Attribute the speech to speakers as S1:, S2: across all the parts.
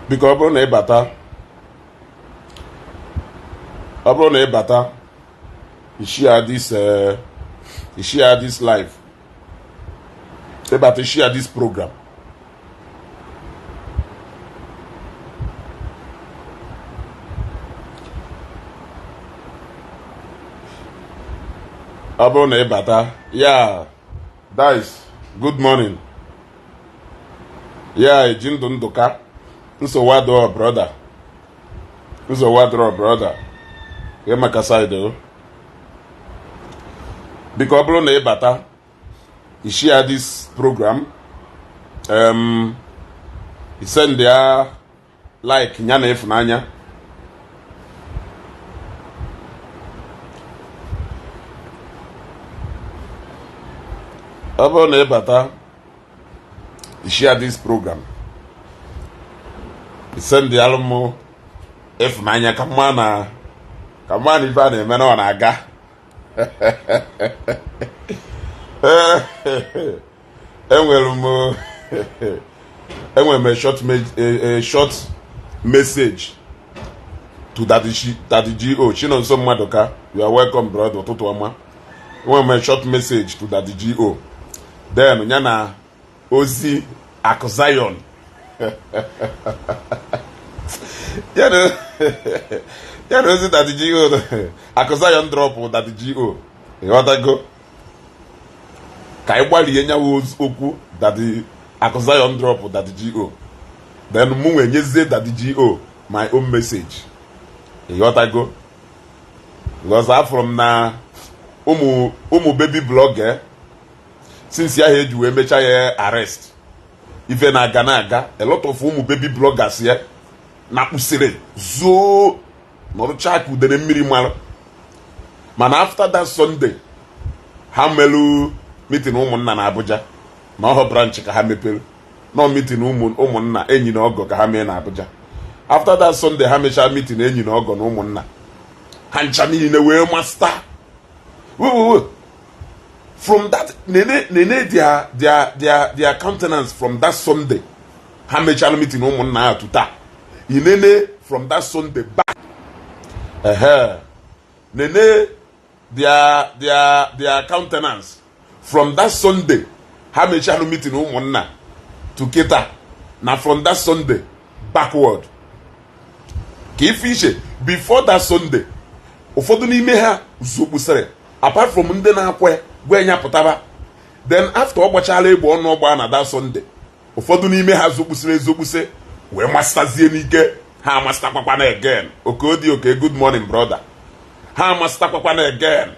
S1: Because Obrone Bata, Ishi had this life. But Ishi had this program. Obrone Bata, yeah, guys, good morning. Yeah, Jindun Doka, Nsowado brother. Yeah, Makasaido. Because Obrone Bata, he shared this program. He sent there like Nyana Funanya. Obrone Bata, he shared this program. He sent the almo Funanya Kamana Ivane Menon Aga. And a short message to Daddy G.O. She knows some Madoka. You are welcome, brother. Totoama. A short message to Daddy G.O. Then Nyana Ozi Akozion. Yeah, no, is it Daddy G.O. Akozion drop or Daddy G.O. You want to go? Kaiwali Yenya was Oku Daddy Akozion drop or Daddy G.O. Then Moon Yeze Daddy G.O. My own message. You want to go? Because I'm from na Umu baby blogger. Since you heard you make arrest. Even Aganaga, a lot of Umu baby bloggers here. Na usire zo no check with the minimal. Man, after that Sunday, Hamelu meeting Umunna na Abuja. No her branch ka hamepel. No meeting Umunna enyi na ogo ka hame na Abuja. After that Sunday, Hamesha meeting enyi na ogo na Umunna. Hanchani in a way master. From that, nene their countenance from that Sunday. Hamesha meeting Umunna to ta. Inene from that Sunday back. Nene their countenance from that Sunday. Hamechano meeting Umunna to Keta. Now from that Sunday backward. Kifishe before that Sunday. Ufoduni meha zubusere. Apart from ndena kwe gwenya potaba. Then after Obachale bo no ba na that Sunday. Ufoduni meha zubuse. We master Zienike. Ha master Papana again. Okay, good morning, brother. Ha master Papana again.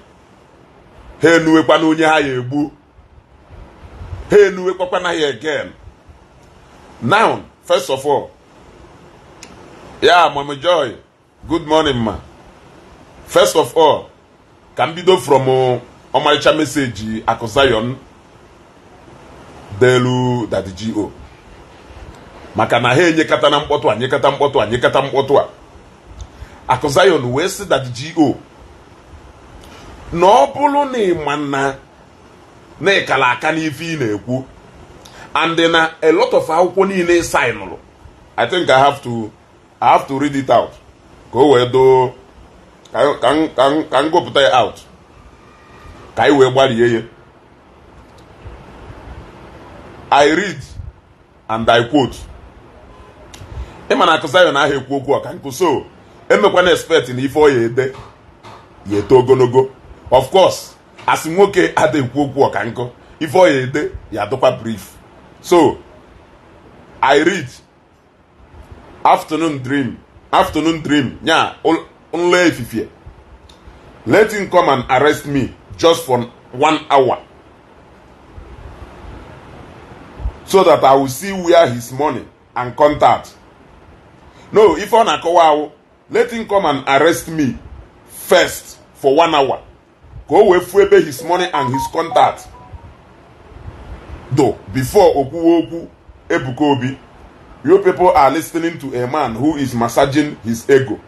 S1: Hey, nuwe kwa nunye ha yebu. Hey, nuwe kwa na here again. Now, first of all, yeah, Mama Joy. Good morning, ma. First of all, Kambido from Omaricha message Akozion Delu Daddy G.O. Maka na he nyekata na mkpotu a Akozion wee sị Daddy G.O. na ọ bụrụ na ịma na ịkala aka n'ife ị na-ekwu and na a lot of akwụkwọ niile signụrụ. I think I have to read it out ka o wee do ka m gụpụta ya out ka anyị wee gbarie ya. I read and I quote. Ịma na Akozion ahụ ekwu okwu ọka nkụ so emekwana expect na ife ọ ya ede ya eto ogologo. Of course, as nwoke ada ekwu okwu ọka nkụ ife ọ ya ede ya dọkwa brief. So I read afternoon dream nya only efifie. Let him come and arrest me just for 1 hour so that I will see where his money and contact. No, if on a kowa, let him come and arrest me first for 1 hour. Go away fuebe his money and his contact. Though before Oku Ebukobi, you people are listening to a man who is massaging his ego.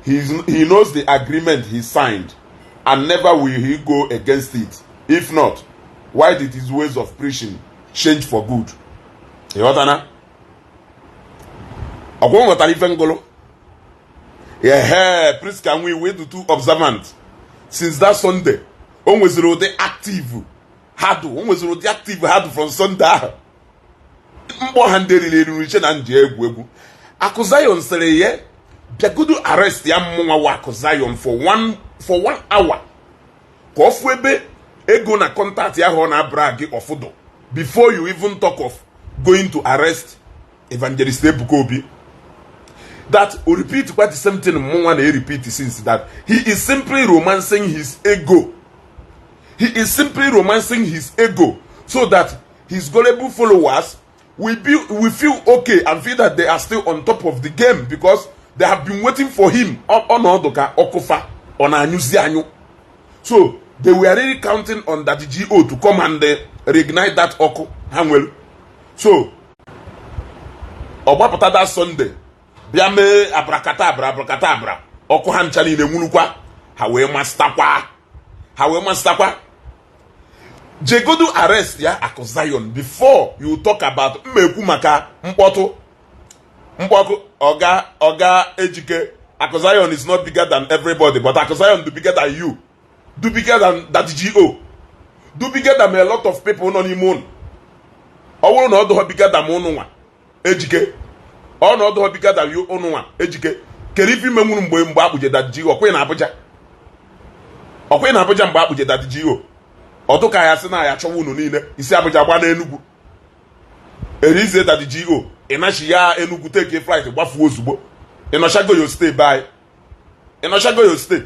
S1: He knows the agreement he signed, and never will he go against it. If not, why did his ways of preaching change for good? Ọgwụ nwetara ife ngolo. Yeah, please can we do too observant since that Sunday. Always the active hard. Always the active hard from Sunday. Mbo handeli riche na Ndi Egwu. Akuzayon sere ye biagudu arrest ya mwa wa Akuzayon for one hour. Ka ofu ebe ego na contact ya ho na brag ofudo before you even talk of going to arrest Evangelist Ebuka Obi. That will repeat quite the same thing Mwa na repeat since that he is simply romancing his ego. He is simply romancing his ego so that his gullible followers will feel okay and feel that they are still on top of the game because they have been waiting for him on Odoka Okofa on Anyuzianyu. So they were really counting on that GO to come and reignite that Oko Hangwell. So Obapata that Sunday, Biame abracadabra, Oko Hanchali Nemunukwa, Hawe Mastakwa. Jegodu arrest ya Akuzayon before you talk about Mmekumaka Mpoto Oga Ejike. Akuzayon is not bigger than everybody, but Akuzayon do bigger than you. Do bigger than that GO. Do bigger than a lot of people on the moon. Or no do bigger than Monua Ejike. Or no do bigger than you Onua Ejike. Kerifi Memun Mbabuje that GO. Queen Abuja. Or Queen Abuja Mbabuje that GO. Otoka ya sina ya chowu no niile isi Abuja gba na Enugu. Erize that the GO enashi ya Enugu take a flight gbafu ozugbo. Enoshago you stay by. Enoshago you stay.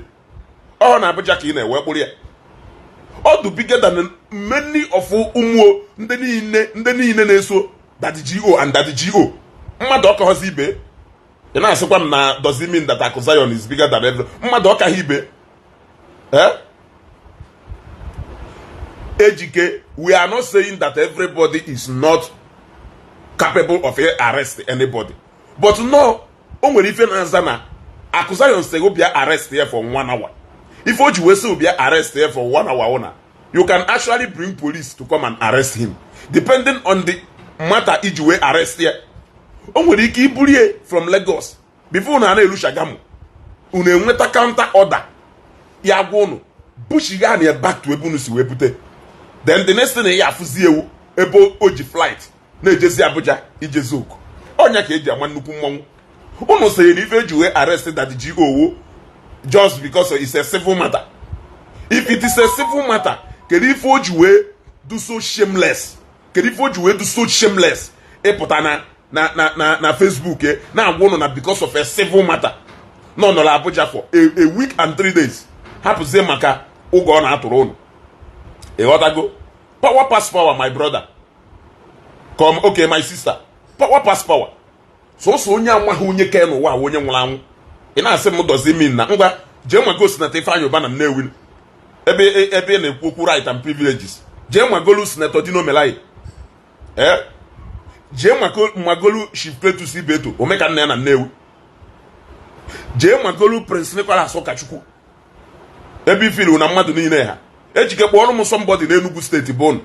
S1: Oh na Abuja ka ina ewe kpori ya. All do bigger than many of umuo ndị niile na-eso that the GO and that the GO. Mmadu oka hozi ibe. Ina asikwa m na does it mean that Akuzayon is bigger than everyone? Mmadu oka hibe. Ejike, we are not saying that everybody is not capable of arresting anybody. But no, only if you answer Akuzayon say will be arrested here for 1 hour. If you will be arrested here for 1 hour, you can actually bring police to come and arrest him. Depending on the matter each way arrest here. Only Kibulie from Lagos. Before na elu Shagamu. Uneweta counter order. Yagono. Bushigani back to Ebunusi wepute. Then the next thing he afuzie ebo oji flight na ejezi Abuja ijezuku. Onya ka eji amanuku mmonu. Uno say if you arrested that the GO just because it's a civil matter. If it is a civil matter, can if you do so shameless? Can if you do so shameless? E putana na Facebook na agwo na because of a civil matter. No Abuja for a week and 3 days. Hapu ze maka ugo na aturu onu. What I go? Power pass power, my brother. Come, okay, my sister. Power pass power. So nya hunye kenu wa wonye nwulanwu. Ina ase mo does it mean na ngwa je ma go senator Ifanyo ba na Nnewi. Ebe na ekwu right and privileges. Je ma go lu senator Dino Melai. Je ma go lu Chief Cletus Ibeto omeka nna na Nnewi. Je ma go lu Prince Nicholas Okachukwu. Ebe feel na mmadu niile ha. Ejike kpọrọ m somebody na Enugu steeti bonu.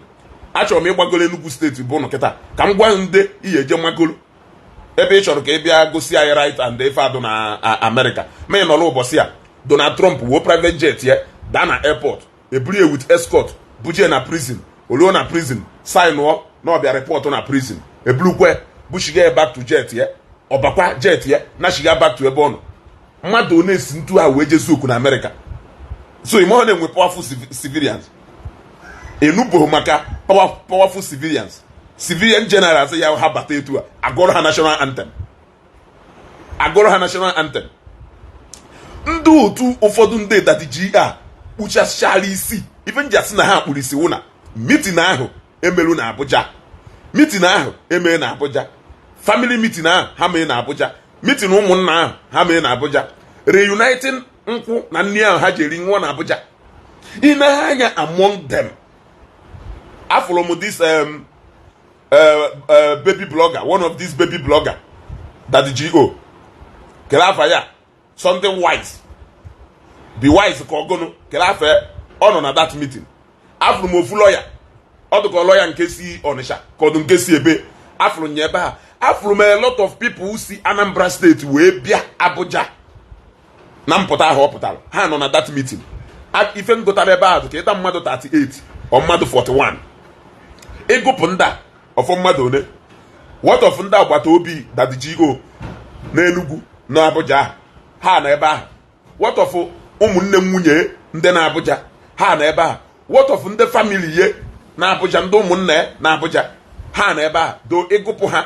S1: Achọrọ m ịgbagolo Enugu steeti bonu kịta ka m gwa ndị ihe eje magolo ebe ị chọrọ ka ị bịa gosi anyị right and ife adụ na America. Ma ị nọrọ ụbọchị a Donald Trump wo private jet ya daa na airport eburu ya with escort buje na prison oluo na prison sign na ọbịa report na prison eburukwe bushiga back to jet ya ọbakwa jet ya na shiga back to ebe ọ nọ. Mmadụ na-esi ntu ha wee jesu okwu na America. So you want them with powerful civilians. Enubo maka powerful civilians. Civilian generals say you have battle to Agora national anthem. Agora national anthem. Ndu tu ụfọdụ ndị that GR ucha shali isi. Even just na ha kpurisi una. Meeting ahụ emelu na Abuja. Meeting ahụ emelu na Abuja. Family meeting ahụ ha mee na Abuja. Meeting ụmụnna ahụ ha mee na Abuja. Reuniting nkwụ na nni ahụ ha jeri nwa na Abuja. Anya among them. From this baby blogger, one of these baby blogger that the GO Kelafaya something wise. Be wise kogono Kelafa on that meeting. Afro mo fu lawyer. Odo ko lawyer nkesi Onisha, ko dun nkesi ebe. Afro nyeba afụrụ m a lot of people who si Anambra State wee bịa Abuja na mpụta ahụ ọ pụtara. Ha nọ na that meeting. Ife ngụtara ebe ahụ ka ịta mmadụ 38 ọ mmadụ 41. Ịgụpụ ndị a ọfọ mmadụ one. What of ndị agbata obi Daddy Go n'Enugu na Abuja ha na ebe ahụ. What of ụmụnne m nwunye ndị na Abuja ha na ebe ahụ. What of ndị family ye na Abuja, ndị ụmụnne na Abuja ha na ebe ahụ. Do ịgụpụ ha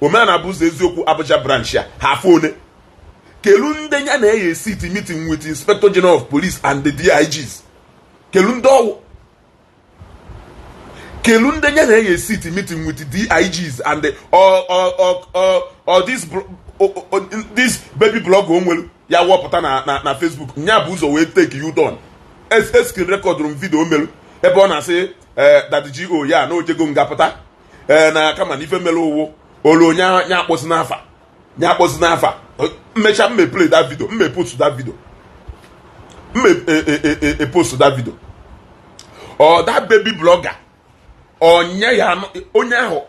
S1: Omenala bụ ụzọ eziokwu Abuja branch ya ha afọ one. Kelu ndị ya na-eye sit meeting with Inspector General of Police and the DIGs. Kelu ndị ọwụ. Kelu ndị ya na-eye sit meeting with the DIGs and the or this baby blog onwelu ya wọpụta na Facebook. Nya bụ ụzọ wee take you down. Screen record room video omelu ebe ọ na-asị Daddy Go ya na ojego ngapụta na kama na ife melu ụwụ olu nya akpọzi n'afa mmecha mme play that video, mme post that video, mme post that video. Or that baby blogger onye ahụ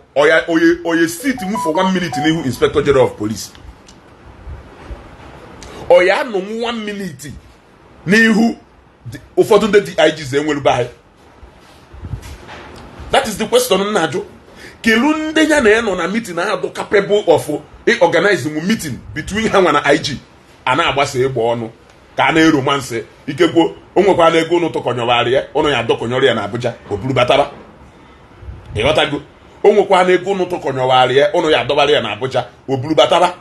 S1: oye sit mu for 1 minute n'ihu Inspector General of Police. Oya nọ 1 minute n'ihu ụfọdụ ndị DIGs enwelu be anyị. That is the question m na-ajụ. Kelu ndị ya na-enọ na meeting ahụ capable of organizing a meeting between ha nwa na IG a na-agbasa egbe ọnụ ka a na-eromanse ikekwo o nwekwana ego ụnụ tụkọnyọwarị ya ụnụ ya dọkọnyọrọ ya na Abuja o buru batara. Ịghọtago? O nwekwana ego ụnụ tụkọnyọwarị ya ụnụ ya dọbara ya na Abuja o buru batara.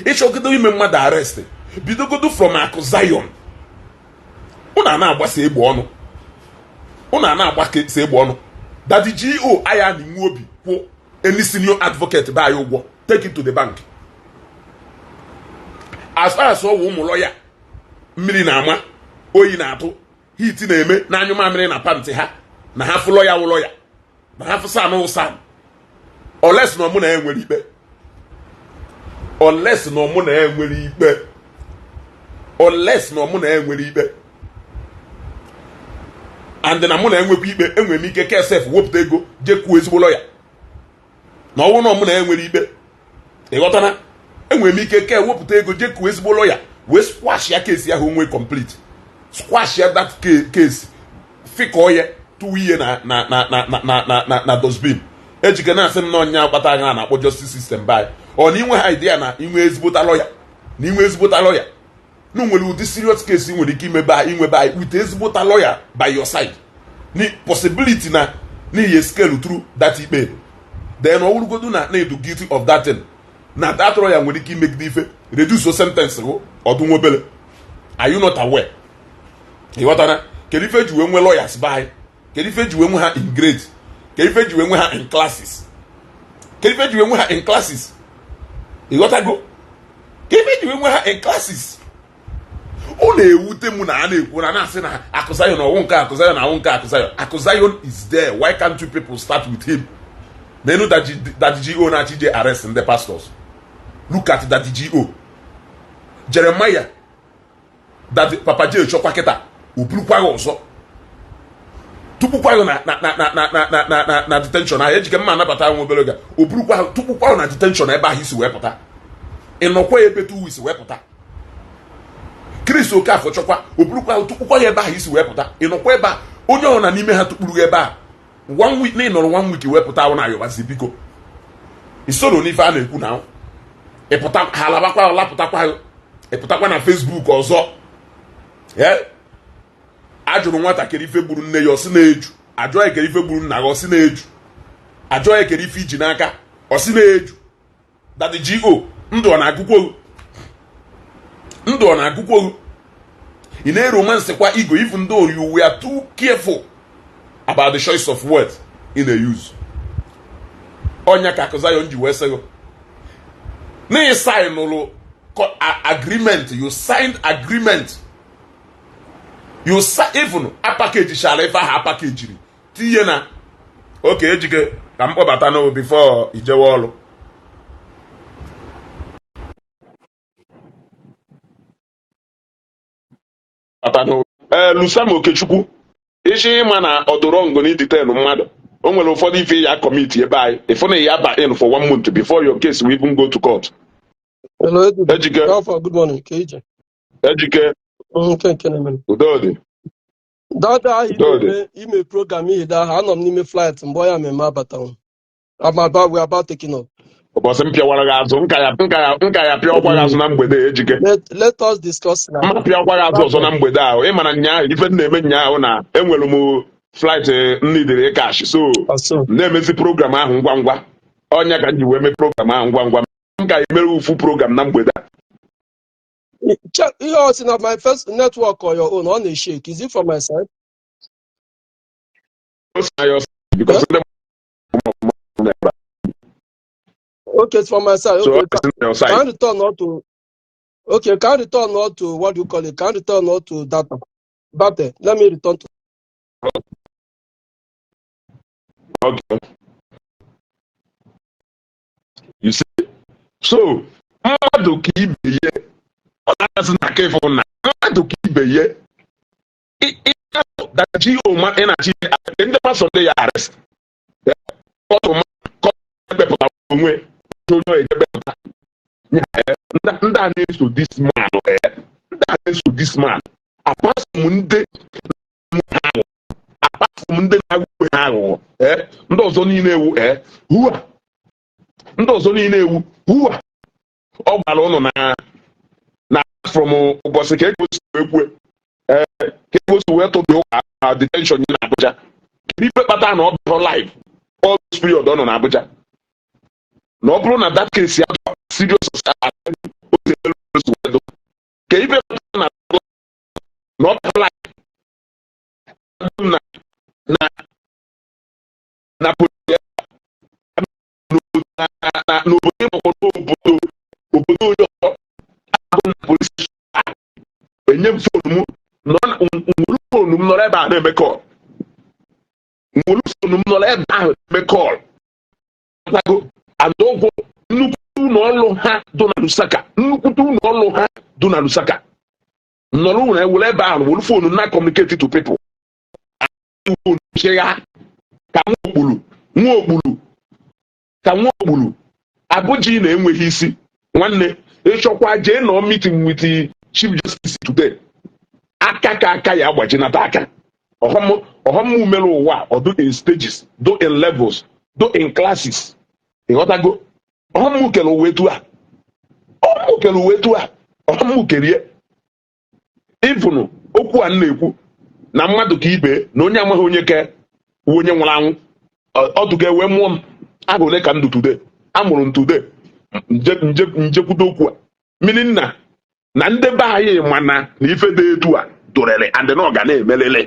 S1: Ịchọgodo ime mmadụ arrest bidogodo from Akụ Zion. Ụnụ a na-agbasa egbe ọnụ. Ụnụ a na-agbasa egbe ọnụ. Daddy Go aya na nwe obi kwụ any senior advocate ba ya ụgwọ take it to the bank. As far as ụmụ lawyer mmiri na-ama oyi na-atụ hit na-eme na anyụ mamịrị na pantị ha na ha fụ lawyer wụ lawyer na ha fụ sanụ san unless na ọmụ na enwere ikpe, unless na ọmụ na enwere ikpe, unless na ọmụ na enwere ikpe and na mụ na enwekwa ikpe enwere m ike kesef wepụta ego jekwuo ezigbo lawyer na ọnwụ na ọmụ na enwere ikpe. Ịghọtana? Enwere m ike ke wepụta ego jekwuo ezigbo lawyer wee squash ya case ahụ onwe complete, squash ya that case fikọ ya tuwu ihe na dustbin. Ejike na-asị m na ọnya akpata anya na-akpọ justice system by ọ na inwe ha idea na inwe ezigbota lawyer na inwe ezigbota lawyer na nwere ụdị serious case nwere ike inwe by with ezigbota lawyer by your side ni possibility na n'ihe scale through that ikpe then ọwụrụgodu na edu guilty of that thing na that lawyer nwere ike imegide ife reduce your sentence ọdụ nwobele. Are you not aware? Ịghọtana? Kedu ife ji wee nwe lawyers by? Kedu ife ji wee nwe ha in grade? Kedu ife ji wee nwe ha in classes? Kedu ife ji wee nwe ha in classes? Ịghọtago? Kedu ife ji wee nwe ha in classes? Ọ na-ewute m na a na-ekwu na-asị na Akụ Zion ọwụ nke Akụ Zion na ọwụ nke Akụ Zion. Akụ Zion is there. Why can't you people start with him? Nenu Daddy Go na TJ arrest the pastors. Look at Daddy Go. Jeremiah Daddy Papa J chọkwa kịta oburukwa ya ọzọ tupukwa ya na detention ahụ ejike mma anabata nwa obere oge oburukwa tupukwa ya na detention ebe ahụ isi wee pụta ịnọkwa ya ebe 2 weeks wee pụta. Chris Okafọ chọkwa oburukwa ya tupukwa ya ebe ahụ isi wee pụta ịnọkwa ebe a onye ọ na n'ime ha tukpuru ebe a 1 week na ịnọrọ 1 week wee pụta ahụ na ayọbazi biko isoro n'ife a na-ekwu na ịpụta ha alabakwa ọlapụtakwa ịpụtakwa na Facebook ọzọ. Ajụrụ nwatakịrị ife gburu nne ya ọsị na-eju, ajụọ ekere ife gburu nna ya ọsị na-eju, ajụọ ekere ife iji n'aka ọsị na-eju. Daddy Go ndụ ọ na-agụkwa ohu ị na-eromansi kwa igo if though you were too careful about the choice of words in a use. Onya ka Akụ Zion ji wee sịgo na ị signụlụ agreement, you signed agreement, you even a package shara ife aha package tinye na oke ejike ka m kpọbata no before ijewe ọlụ. Lusam Okechukwu Ishi ịma na ọdụrọngụ na iditen mmadụ onwere ụfọdụ ife ya committee ebe anyị if na ya ba in for 1 month before your case will even go to court.
S2: Hello,
S1: Ejike.
S2: good morning, KJ.
S1: Ejike. Udodi.
S2: Dada ime program ihe da ha anọ m n'ime flight mgbe ya mmemme abata we about taking off.
S1: Ụbọchị m pịawara gị azụ nka ya pịa ọkwa gị azụ na mgbede Ejike.
S2: Let us discuss now.
S1: Ma pịa ọkwa gị azụ ọzọ na mgbede ahụ ị mara nya ife na-eme nya ahụ na enwere m flight nidere cash so na-emezi program ahụ ngwa ngwa ọnya ka m ji wee mee program ahụ ngwa ngwa m ka emere ufu program na mgbede a.
S2: Check yours in my first network or your own on a shake. Is it from my side?
S1: Because
S2: okay, it's from my side. Okay,
S1: so
S2: can return not to. Okay, can return not to what do you call it? Can return not to data. But let me return to.
S1: Okay. You see, so mmadụ ka ibe ye ọ na-asị na ka ịfụ na mmadụ ka ibe ye dachi oma ị na-achị ndị pasọ ndị ya arrest ọtụma kọpụta onwe onye ejebepụta ndị a na-eso this man ndị a na-eso this man apasụm ndị na-agwụ ha aghụghọ ndị ọzọ niile ewu hua ndị ọzọ niile ewu hua ọ gwara ụnụ na from ụbọchị ka egosi wee kwue ka egosi wee tụdị ụka detention ya na Abuja kedu ife kpata na ọ bụrụ live all this period ọ nọ na Abuja na ọ bụrụ na that case ya serious ka ife kpata na ọ bụrụ live na n'obodo onye ọzọ abụ na polisi enye m fonu m nwere fonu m nọrọ ebe a na-eme kọl andụgwụ nnukwu ụlọ ha dị na Lusaka nọrọ nwere ewere ebe ahụ were fonu na communicate to people ka nwa okpuru Abuja na-enweghị isi nwanne ịchọkwa jee nọ meeting with the Chief Justice today aka ya agbaji nata aka ọghọm mere ụwa do in stages do in levels do in classes ịghọtago ọghọm kere uwe etu a ọghọm kerie ịfụnụ okwu a na-ekwu na mmadụ ka ibe na onye amaghị onye ke onye nwụrụ anwụ ọdụ ga-ewe mmụọ m ahụ ole ka ndụ today amụrụ m today njekwudo okwu a mmiri nna na ndị be anyị mana na ife dị etu a dorere and na ọ ga na-emelele